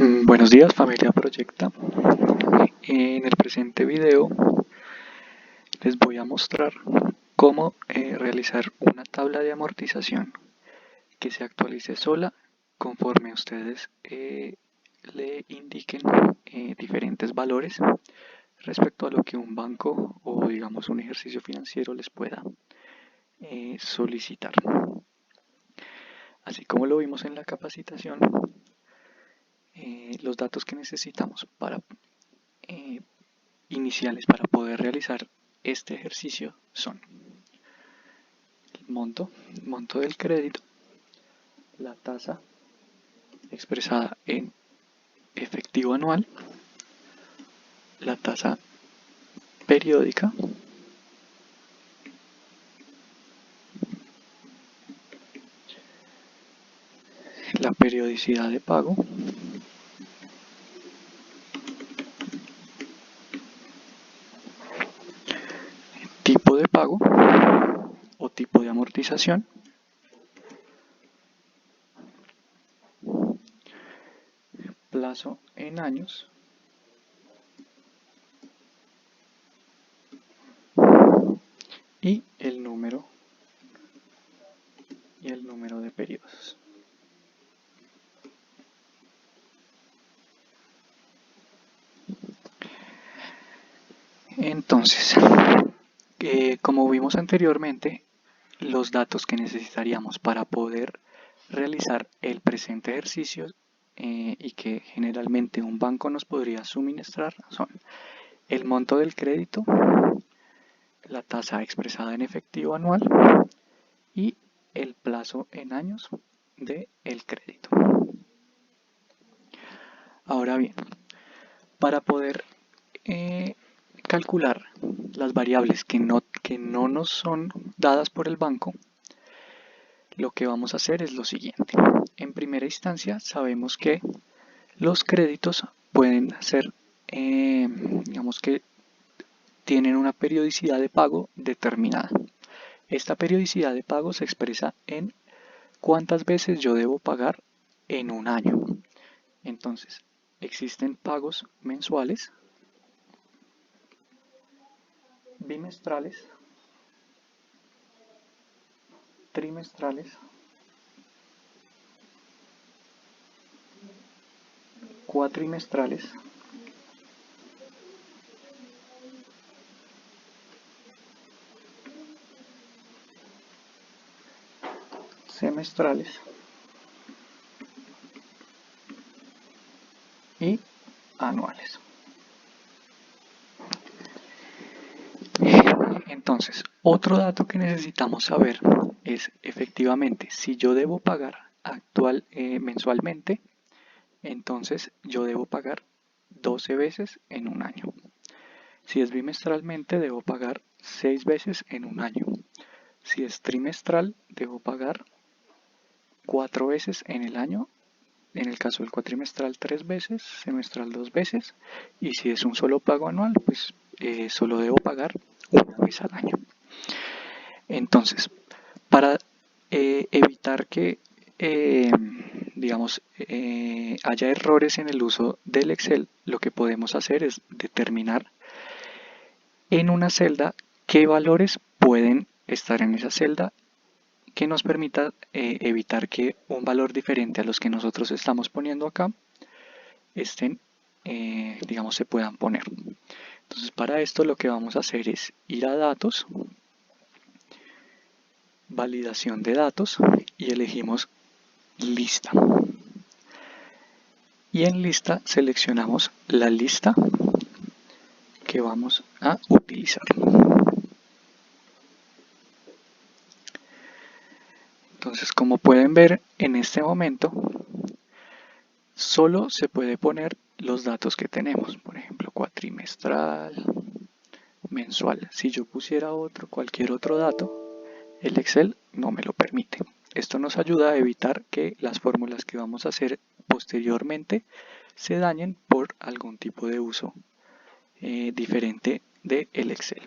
Buenos días, familia Proyecta. En el presente video les voy a mostrar cómo realizar una tabla de amortización que se actualice sola conforme ustedes le indiquen diferentes valores respecto a lo que un banco o digamos un ejercicio financiero les pueda solicitar. Así como lo vimos en la capacitación, los datos que necesitamos para iniciales para poder realizar este ejercicio son el monto del crédito, la tasa expresada en efectivo anual, la tasa periódica, la periodicidad de pago, tipo de pago o tipo de amortización, plazo en años y el número de periodos. Entonces, como vimos anteriormente, los datos que necesitaríamos para poder realizar el presente ejercicio y que generalmente un banco nos podría suministrar son el monto del crédito, la tasa expresada en efectivo anual y el plazo en años del crédito. Ahora bien, para poder calcular las variables que no nos son dadas por el banco, lo que vamos a hacer es lo siguiente. En primera instancia sabemos que los créditos pueden ser, digamos que tienen una periodicidad de pago determinada. Esta periodicidad de pago se expresa en cuántas veces yo debo pagar en un año. Entonces, existen pagos mensuales, bimestrales, trimestrales, cuatrimestrales, semestrales y anuales. Entonces, otro dato que necesitamos saber es efectivamente si yo debo pagar mensualmente, entonces yo debo pagar 12 veces en un año. Si es bimestralmente, debo pagar 6 veces en un año. Si es trimestral, debo pagar 4 veces en el año. En el caso del cuatrimestral, 3 veces, semestral 2 veces. Y si es un solo pago anual, pues solo debo pagar una vez al año. Entonces, para evitar que haya errores en el uso del Excel, lo que podemos hacer es determinar en una celda qué valores pueden estar en esa celda que nos permita evitar que un valor diferente a los que nosotros estamos poniendo acá se puedan poner. Entonces, para esto lo que vamos a hacer es ir a datos, validación de datos y elegimos lista. Y en lista seleccionamos la lista que vamos a utilizar. Entonces, como pueden ver, en este momento solo se puede poner los datos que tenemos, por ejemplo, cuatrimestral, mensual. Si yo pusiera cualquier otro dato, el Excel no me lo permite. Esto nos ayuda a evitar que las fórmulas que vamos a hacer posteriormente se dañen por algún tipo de uso diferente del Excel.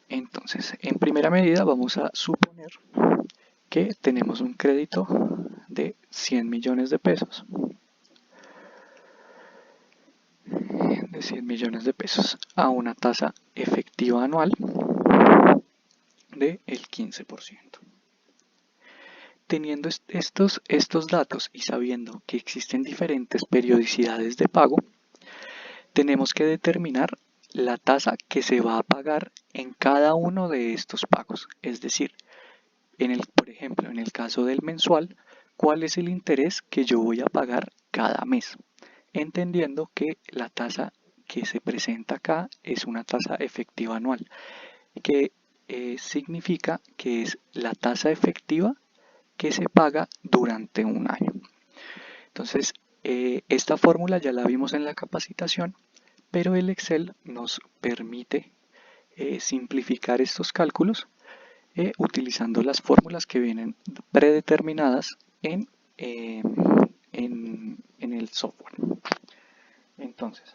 Entonces, en primera medida vamos a suponer que tenemos un crédito de 100 millones de pesos. De 100 millones de pesos a una tasa efectiva anual del 15%. Teniendo estos datos y sabiendo que existen diferentes periodicidades de pago, tenemos que determinar la tasa que se va a pagar en cada uno de estos pagos. Es decir, por ejemplo, en el caso del mensual, ¿cuál es el interés que yo voy a pagar cada mes? Entendiendo que la tasa que se presenta acá es una tasa efectiva anual, que significa que es la tasa efectiva que se paga durante un año. Entonces, esta fórmula ya la vimos en la capacitación, pero el Excel nos permite simplificar estos cálculos utilizando las fórmulas que vienen predeterminadas en el software. Entonces,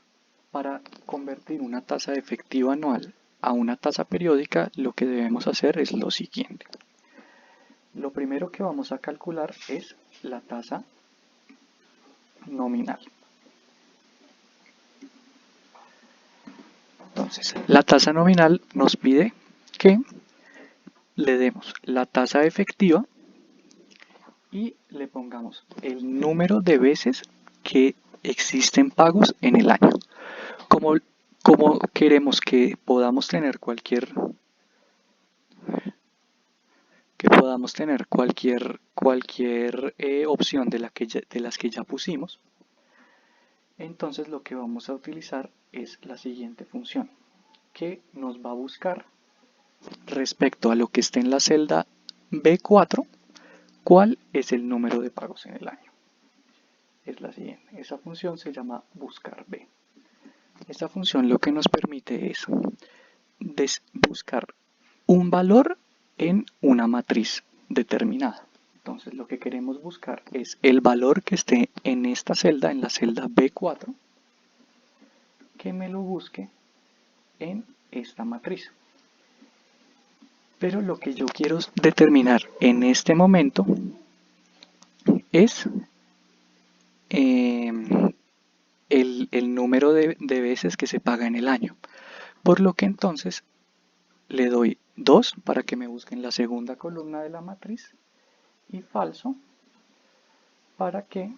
para convertir una tasa efectiva anual a una tasa periódica, lo que debemos hacer es lo siguiente. Lo primero que vamos a calcular es la tasa nominal. Entonces, la tasa nominal nos pide que le demos la tasa efectiva y le pongamos el número de veces que existen pagos en el año. Como queremos que podamos tener cualquier opción de las que ya pusimos, entonces lo que vamos a utilizar es la siguiente función, que nos va a buscar respecto a lo que esté en la celda B4, cuál es el número de pagos en el año. Es la siguiente. Esa función se llama buscar B. Esta función lo que nos permite es buscar un valor en una matriz determinada. Entonces lo que queremos buscar es el valor que esté en esta celda, en la celda B4, que me lo busque en esta matriz. Pero lo que yo quiero determinar en este momento es el número de veces que se paga en el año. Por lo que entonces le doy 2 para que me busquen la segunda columna de la matriz y falso para que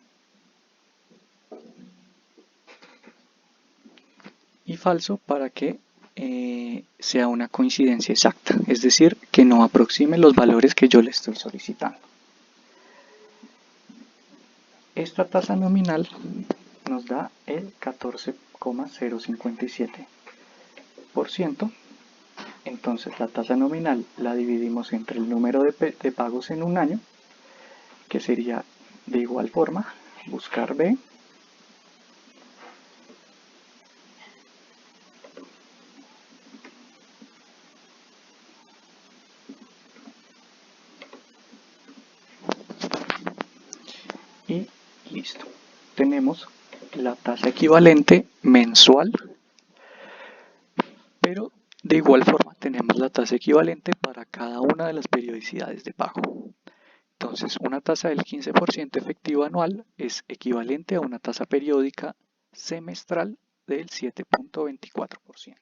sea una coincidencia exacta, es decir, que no aproxime los valores que yo le estoy solicitando. Esta tasa nominal nos da el 14,057%. Entonces la tasa nominal la dividimos entre el número de pagos en un año, que sería de igual forma buscar B, y listo. Tenemos la tasa equivalente mensual, pero de igual forma tenemos la tasa equivalente para cada una de las periodicidades de pago. Entonces, una tasa del 15% efectiva anual es equivalente a una tasa periódica semestral del 7,24%.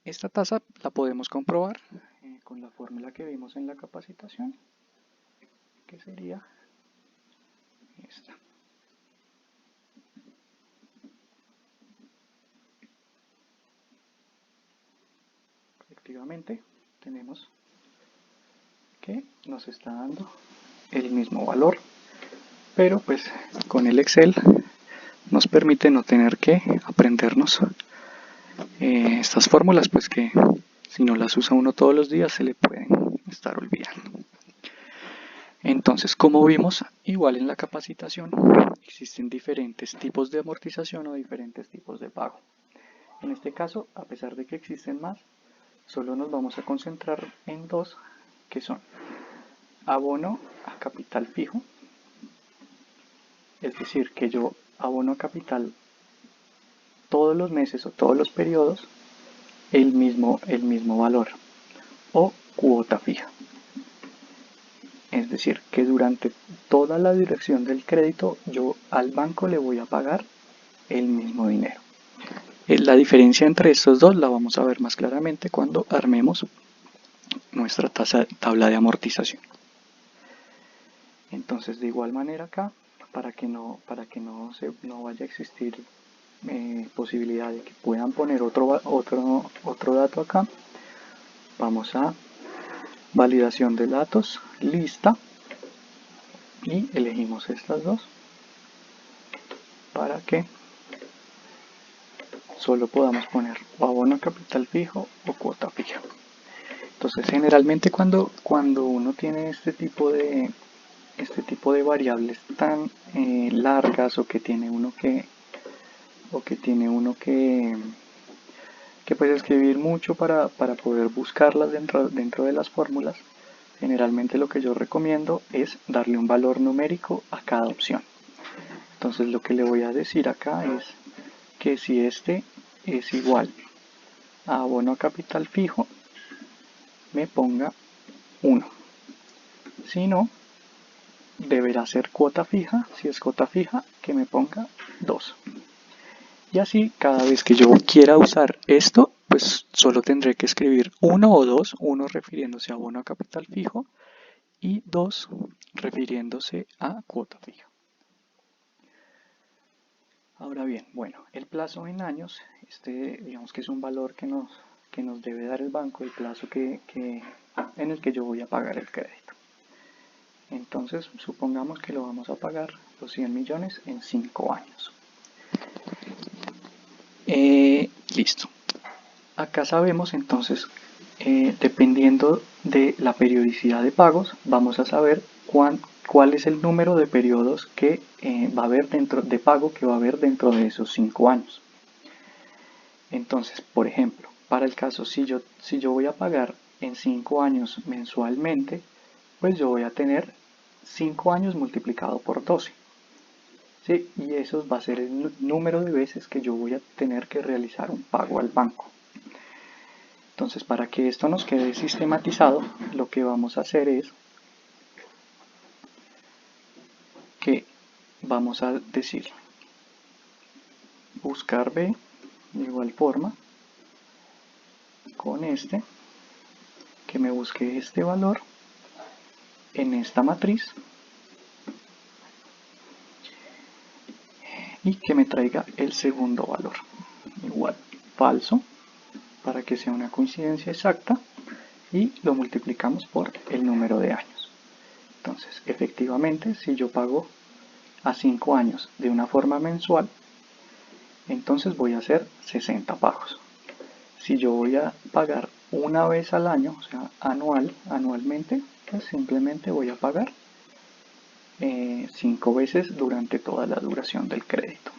Esta tasa la podemos comprobar con la fórmula que vimos en la capacitación, que sería esta. Efectivamente, tenemos que nos está dando el mismo valor, pero pues con el Excel nos permite no tener que aprendernos estas fórmulas, pues que si no las usa uno todos los días se le pueden estar olvidando. Entonces, como vimos, igual en la capacitación existen diferentes tipos de amortización o diferentes tipos de pago. En este caso, a pesar de que existen más, solo nos vamos a concentrar en dos, que son abono a capital fijo, es decir, que yo abono a capital todos los meses o todos los periodos, el mismo valor o cuota fija. Es decir, que durante toda la duración del crédito yo al banco le voy a pagar el mismo dinero. La diferencia entre estos dos la vamos a ver más claramente cuando armemos nuestra tabla de amortización. Entonces, de igual manera acá, para que no vaya a existir posibilidad de que puedan poner otro dato acá, vamos a validación de datos, lista, y elegimos estas dos para que solo podamos poner o abono capital fijo o cuota fija. Entonces, generalmente cuando uno tiene este tipo de variables tan largas, o que tiene uno que puede escribir mucho para poder buscarlas dentro de las fórmulas, generalmente lo que yo recomiendo es darle un valor numérico a cada opción. Entonces lo que le voy a decir acá es que si este es igual a abono a capital fijo, me ponga 1. Si no, deberá ser cuota fija. Si es cuota fija, que me ponga 2. Y así, cada vez que yo quiera usar esto, pues solo tendré que escribir 1 o 2, 1 refiriéndose a abono a capital fijo y 2 refiriéndose a cuota fija. Ahora bien, bueno, el plazo en años, digamos que es un valor que nos debe dar el banco, el plazo en el que yo voy a pagar el crédito. Entonces, supongamos que lo vamos a pagar los 100 millones en 5 años. Listo. Acá sabemos entonces, dependiendo de la periodicidad de pagos, vamos a saber cuál es el número de periodos que va a haber de pago que va a haber dentro de esos 5 años. Entonces, por ejemplo, para el caso, si yo voy a pagar en 5 años mensualmente, pues yo voy a tener 5 años multiplicado por 12. ¿Sí? Y eso va a ser el número de veces que yo voy a tener que realizar un pago al banco. Entonces, para que esto nos quede sistematizado, lo que vamos a hacer es que vamos a decir buscar B de igual forma con que me busque este valor en esta matriz y que me traiga el segundo valor igual falso para que sea una coincidencia exacta, y lo multiplicamos por el número de años. Entonces, efectivamente, si yo pago a 5 años de una forma mensual, entonces voy a hacer 60 pagos. Si yo voy a pagar una vez al año, o sea, anualmente, pues simplemente voy a pagar 5 veces durante toda la duración del crédito.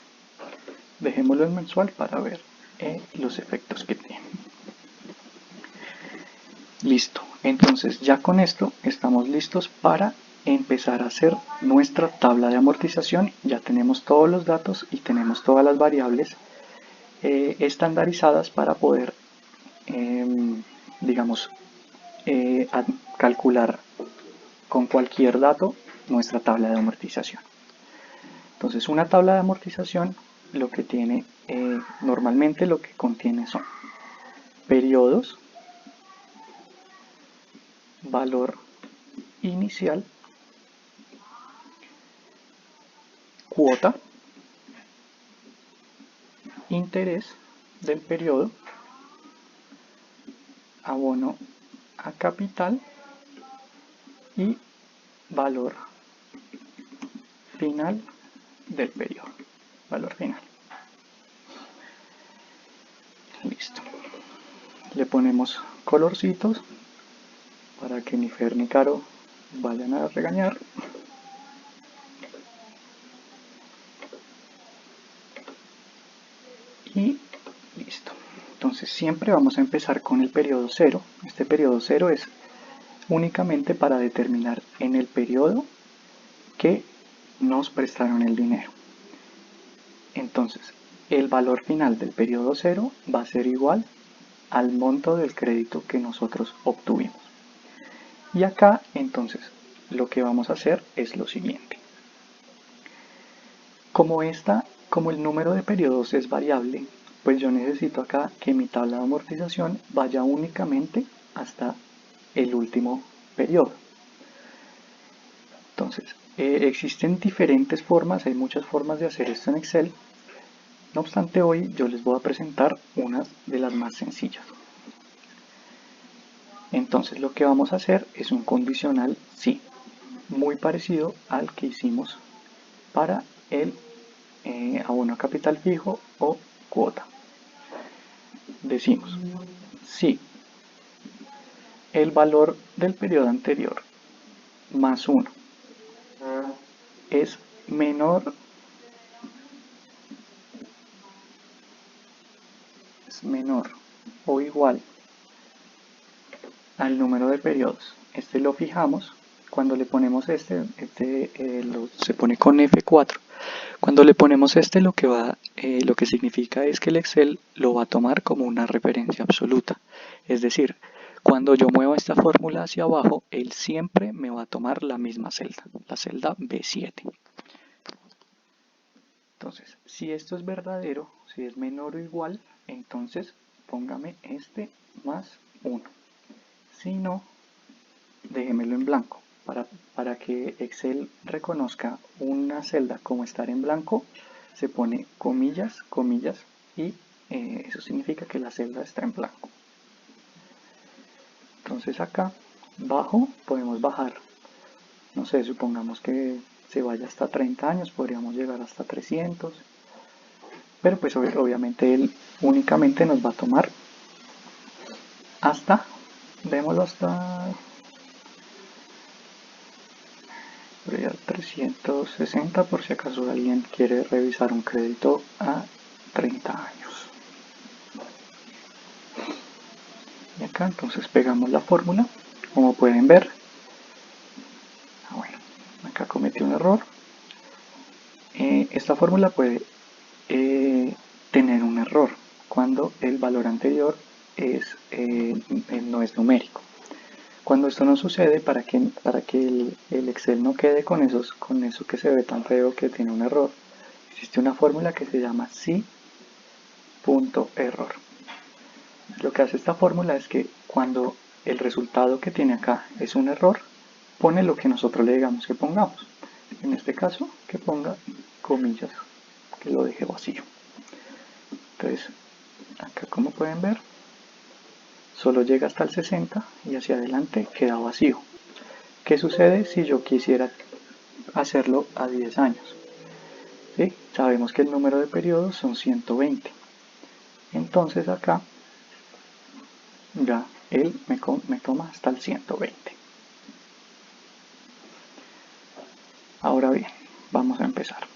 Dejémoslo en mensual para ver los efectos que tiene. Listo, entonces ya con esto estamos listos para empezar a hacer nuestra tabla de amortización. Ya tenemos todos los datos y tenemos todas las variables estandarizadas para poder, digamos, calcular con cualquier dato nuestra tabla de amortización. Entonces, una tabla de amortización lo que tiene, normalmente lo que contiene son periodos, valor inicial, cuota, interés del periodo, abono a capital y valor final del periodo. Valor final. Listo. Le ponemos colorcitos para que ni Fer ni Caro vayan a regañar. Y listo. Entonces siempre vamos a empezar con el periodo 0. Este periodo 0 es únicamente para determinar en el periodo que nos prestaron el dinero. Entonces, el valor final del periodo 0 va a ser igual al monto del crédito que nosotros obtuvimos. Y acá entonces lo que vamos a hacer es lo siguiente. Como el número de periodos es variable, pues yo necesito acá que mi tabla de amortización vaya únicamente hasta el último periodo. Entonces, existen diferentes formas, hay muchas formas de hacer esto en Excel. No obstante, hoy yo les voy a presentar una de las más sencillas. Entonces, lo que vamos a hacer es un condicional sí, muy parecido al que hicimos para el abono a capital fijo o cuota. Decimos, si el valor del periodo anterior más 1 es menor o igual al número de periodos. Este lo fijamos cuando le ponemos se pone con F4. Cuando le ponemos lo que significa es que el Excel lo va a tomar como una referencia absoluta. Es decir, cuando yo muevo esta fórmula hacia abajo, él siempre me va a tomar la misma celda, la celda B7. Entonces, si esto es verdadero, si es menor o igual, entonces póngame este más 1. Si no, déjemelo en blanco. Para que Excel reconozca una celda como estar en blanco, se pone comillas, comillas, y eso significa que la celda está en blanco. Entonces acá, podemos bajar, no sé, supongamos que se vaya hasta 30 años, podríamos llegar hasta 300, pero pues obviamente él únicamente nos va a tomar hasta, démoslo hasta 360 por si acaso alguien quiere revisar un crédito a 30 años. Y acá entonces pegamos la fórmula, como pueden ver. Bueno, acá cometí un error. Esta fórmula puede tener un error cuando el valor anterior no es numérico. Cuando esto no sucede, para que el Excel no quede con eso que se ve tan feo que tiene un error, existe una fórmula que se llama si.error. Lo que hace esta fórmula es que cuando el resultado que tiene acá es un error, pone lo que nosotros le digamos que pongamos. En este caso, que ponga comillas, que lo deje vacío. Entonces, acá como pueden ver, solo llega hasta el 60 y hacia adelante queda vacío. ¿Qué sucede si yo quisiera hacerlo a 10 años? ¿Sí? Sabemos que el número de periodos son 120. Entonces acá ya él me toma hasta el 120. Ahora bien, vamos a empezar.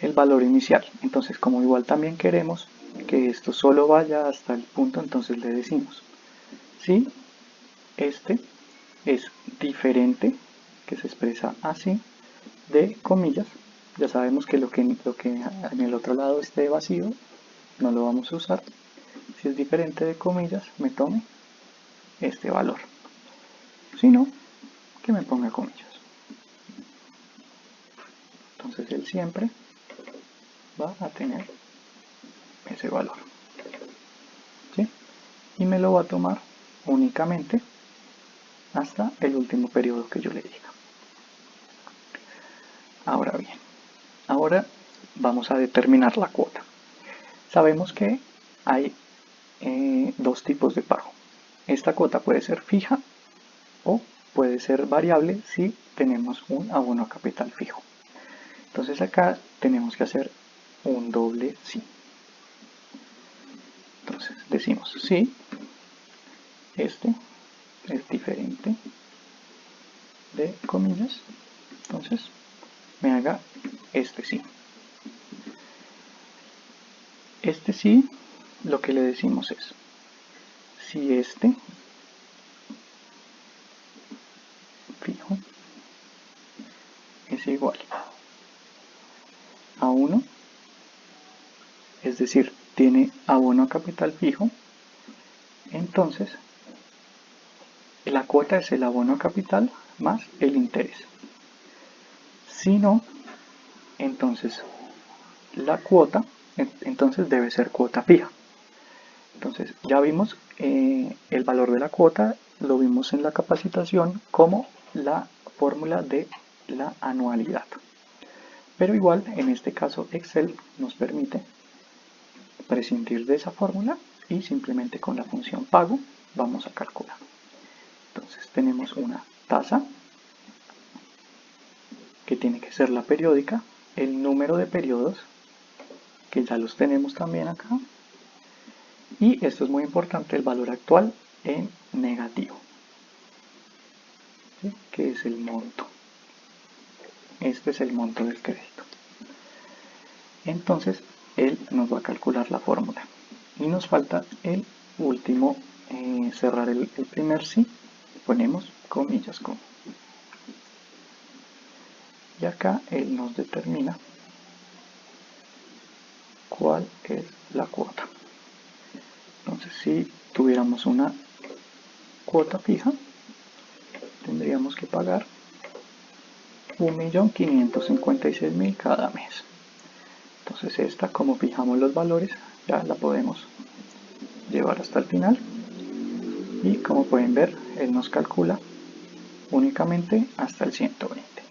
El valor inicial. Entonces, como igual también queremos que esto solo vaya hasta el punto, entonces le decimos si este es diferente, que se expresa así, de comillas. Ya sabemos que lo que en el otro lado esté vacío no lo vamos a usar. Si es diferente de comillas, me tome este valor. Si no, que me ponga comillas. Entonces él siempre va a tener ese valor. ¿Sí? Y me lo va a tomar únicamente hasta el último periodo que yo le diga. Ahora bien, ahora vamos a determinar la cuota. Sabemos que hay dos tipos de pago. Esta cuota puede ser fija o puede ser variable si tenemos un abono a capital fijo. Entonces acá tenemos que hacer un doble sí. Entonces decimos sí, este es diferente de comillas, entonces me haga este sí. Este sí, lo que le decimos es, si este fijo es igual a 1, es decir, tiene abono a capital fijo, Entonces, la cuota es el abono a capital más el interés. Si no, entonces la cuota, entonces debe ser cuota fija. Entonces ya vimos el valor de la cuota, lo vimos en la capacitación como la fórmula de la anualidad. Pero igual en este caso Excel nos permite prescindir de esa fórmula y simplemente con la función pago vamos a calcular. Entonces tenemos una tasa que tiene que ser la periódica, el número de periodos que ya los tenemos también acá, y esto es muy importante, el valor actual en negativo, ¿sí? Que es el monto. Este es el monto del crédito. Entonces él nos va a calcular la fórmula y nos falta el último, cerrar el primer sí, ponemos comillas como, y acá él nos determina cuál es la cuota. Entonces si tuviéramos una cuota fija, tendríamos que pagar 1.556.000 cada mes. Entonces esta, como fijamos los valores, ya la podemos llevar hasta el final. Y como pueden ver, él nos calcula únicamente hasta el 120.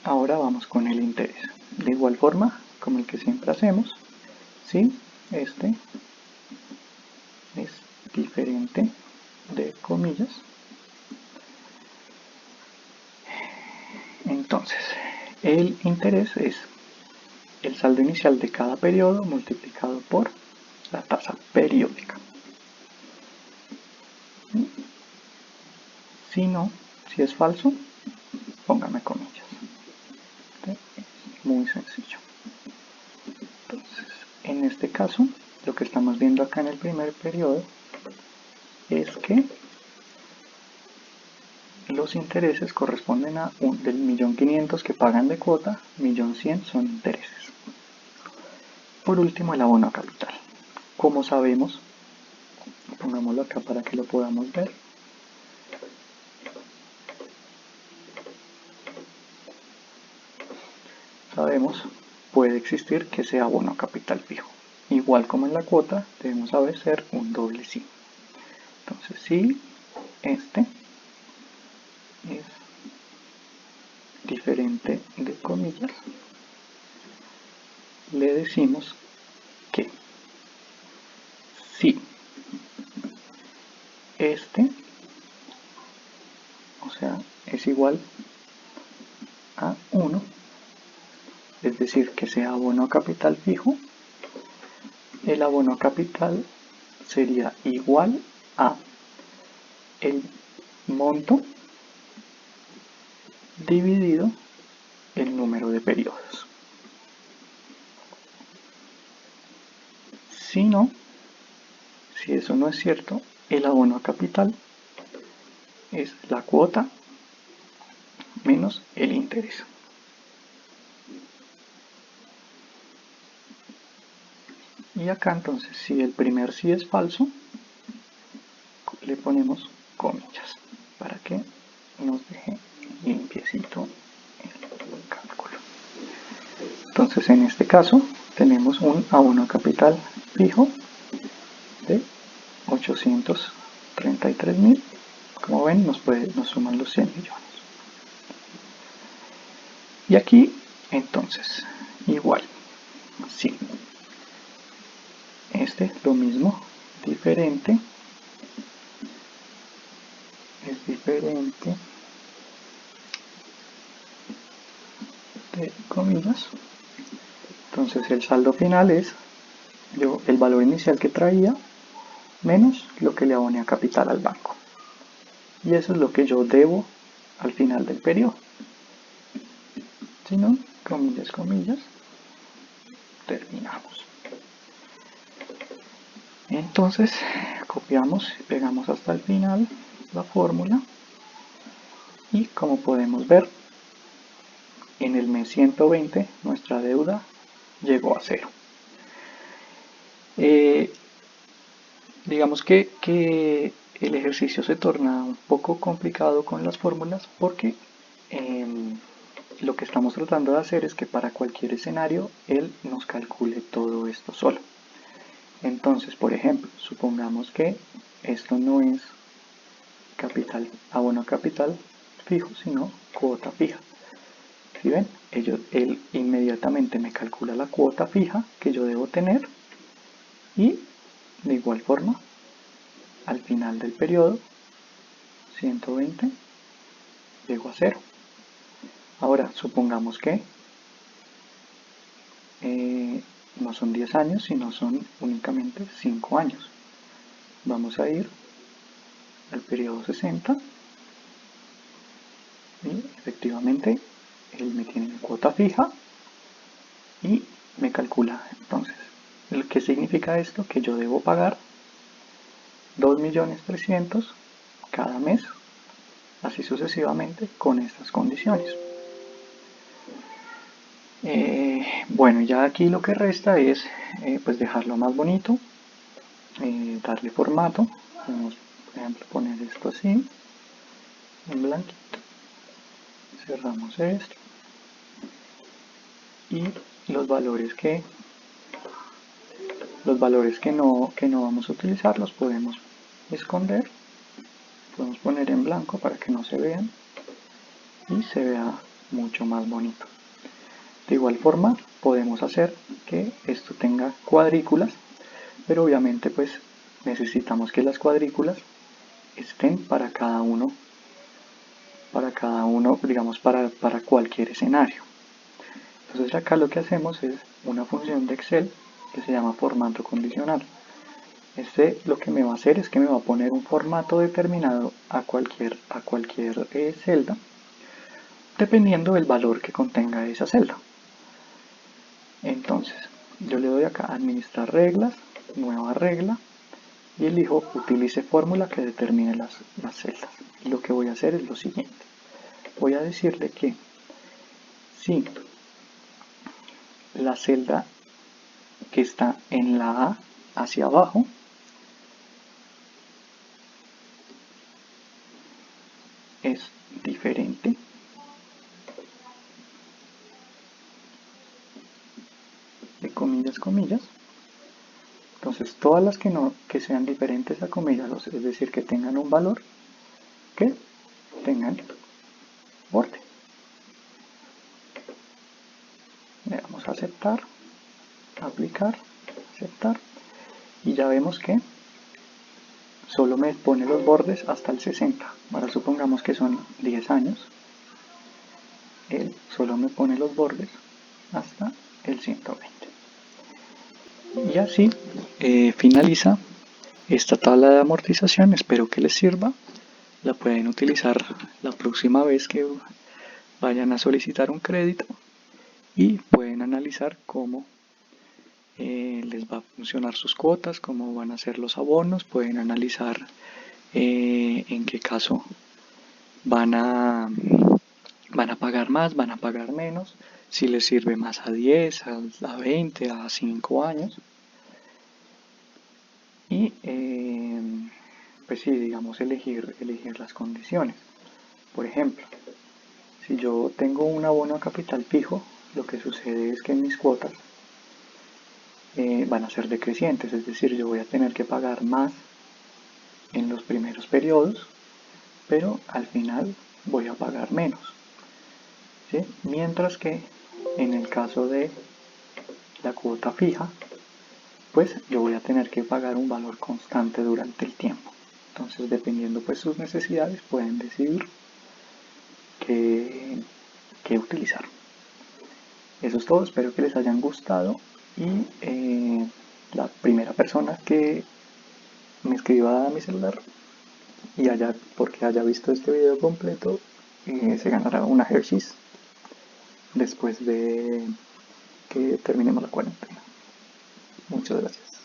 Ahora vamos con el interés. De igual forma, como el que siempre hacemos, si este es diferente de comillas, entonces el interés es el saldo inicial de cada periodo multiplicado por la tasa periódica. Si no, si es falso, póngame comillas. Es muy sencillo. Entonces, en este caso, lo que estamos viendo acá en el primer periodo es que los intereses corresponden a del 1.500.000 que pagan de cuota, 1.100.000 son intereses. Por último, el abono a capital. Como sabemos, pongámoslo acá para que lo podamos ver. Sabemos, puede existir que sea abono a capital fijo. Igual como en la cuota, debemos saber ser un doble sí. Entonces, si este es diferente de comillas, le decimos que si este, o sea, es igual a 1, es decir, que sea abono a capital fijo, el abono a capital sería igual a el monto dividido el número de periodos. Si no, si eso no es cierto, el abono a capital es la cuota menos el interés. Y acá entonces, si el primer sí es falso, le ponemos comillas para que nos deje limpiecito el cálculo. Entonces en este caso tenemos un abono a capital fijo de 833.000. Como ven, nos suman los 100 millones. Y aquí entonces igual, sí, este lo mismo, diferente, es diferente de comillas. Entonces el saldo final es el valor inicial que traía menos lo que le aboné a capital al banco. Y eso es lo que yo debo al final del periodo. Si no, comillas, comillas, terminamos. Entonces copiamos y pegamos hasta el final la fórmula y como podemos ver, en el mes 120 nuestra deuda llegó a 0. Digamos que el ejercicio se torna un poco complicado con las fórmulas porque lo que estamos tratando de hacer es que para cualquier escenario él nos calcule todo esto solo. Entonces, por ejemplo, supongamos que esto no es capital, abono capital fijo, sino cuota fija. ¿Sí ven? Él inmediatamente me calcula la cuota fija que yo debo tener y de igual forma al final del periodo 120 llego a 0. Ahora, supongamos que no son 10 años, sino son únicamente 5 años. Vamos a ir al periodo 60 y efectivamente él me tiene mi cuota fija y me calcula. Entonces, ¿qué significa esto? Que yo debo pagar 2.300.000 cada mes, así sucesivamente, con estas condiciones. Bueno, ya aquí lo que resta es pues dejarlo más bonito, darle formato. Podemos, por ejemplo, poner esto así, en blanquito. Cerramos esto. Y los valores que no vamos a utilizar los podemos esconder. Podemos poner en blanco para que no se vean y se vea mucho más bonito. De igual forma podemos hacer que esto tenga cuadrículas, pero obviamente pues necesitamos que las cuadrículas estén para cada uno, digamos para cualquier escenario. Entonces acá lo que hacemos es una función de Excel que se llama formato condicional. Este lo que me va a hacer es que me va a poner un formato determinado a cualquier celda, dependiendo del valor que contenga esa celda. Entonces, yo le doy acá administrar reglas, nueva regla, y elijo utilice fórmula que determine las celdas. Y lo que voy a hacer es lo siguiente. Voy a decirle que si la celda que está en la A hacia abajo es diferente de comillas, entonces todas las que sean diferentes a comillas, es decir, que tengan un valor, que tengan borde. Le damos a aceptar, aplicar, aceptar, y ya vemos que solo me pone los bordes hasta el 60. Ahora supongamos que son 10 años, él solo me pone los bordes hasta el 120. Y así finaliza esta tabla de amortización. Espero que les sirva. La pueden utilizar la próxima vez que vayan a solicitar un crédito y pueden analizar cómo les va a funcionar sus cuotas, cómo van a ser los abonos. Pueden analizar en qué caso van a pagar más, van a pagar menos, si les sirve más a 10, a 20, a 5 años. Y pues sí, digamos elegir las condiciones. Por ejemplo, si yo tengo un abono a capital fijo, lo que sucede es que mis cuotas van a ser decrecientes, es decir, yo voy a tener que pagar más en los primeros periodos, pero al final voy a pagar menos. ¿Sí? Mientras que en el caso de la cuota fija, pues yo voy a tener que pagar un valor constante durante el tiempo. Entonces, dependiendo pues sus necesidades, pueden decidir qué utilizar. Eso es todo, espero que les hayan gustado y la primera persona que me escriba a mi celular y porque haya visto este video completo, se ganará una Hershey's después de que terminemos la cuarentena. Muchas gracias.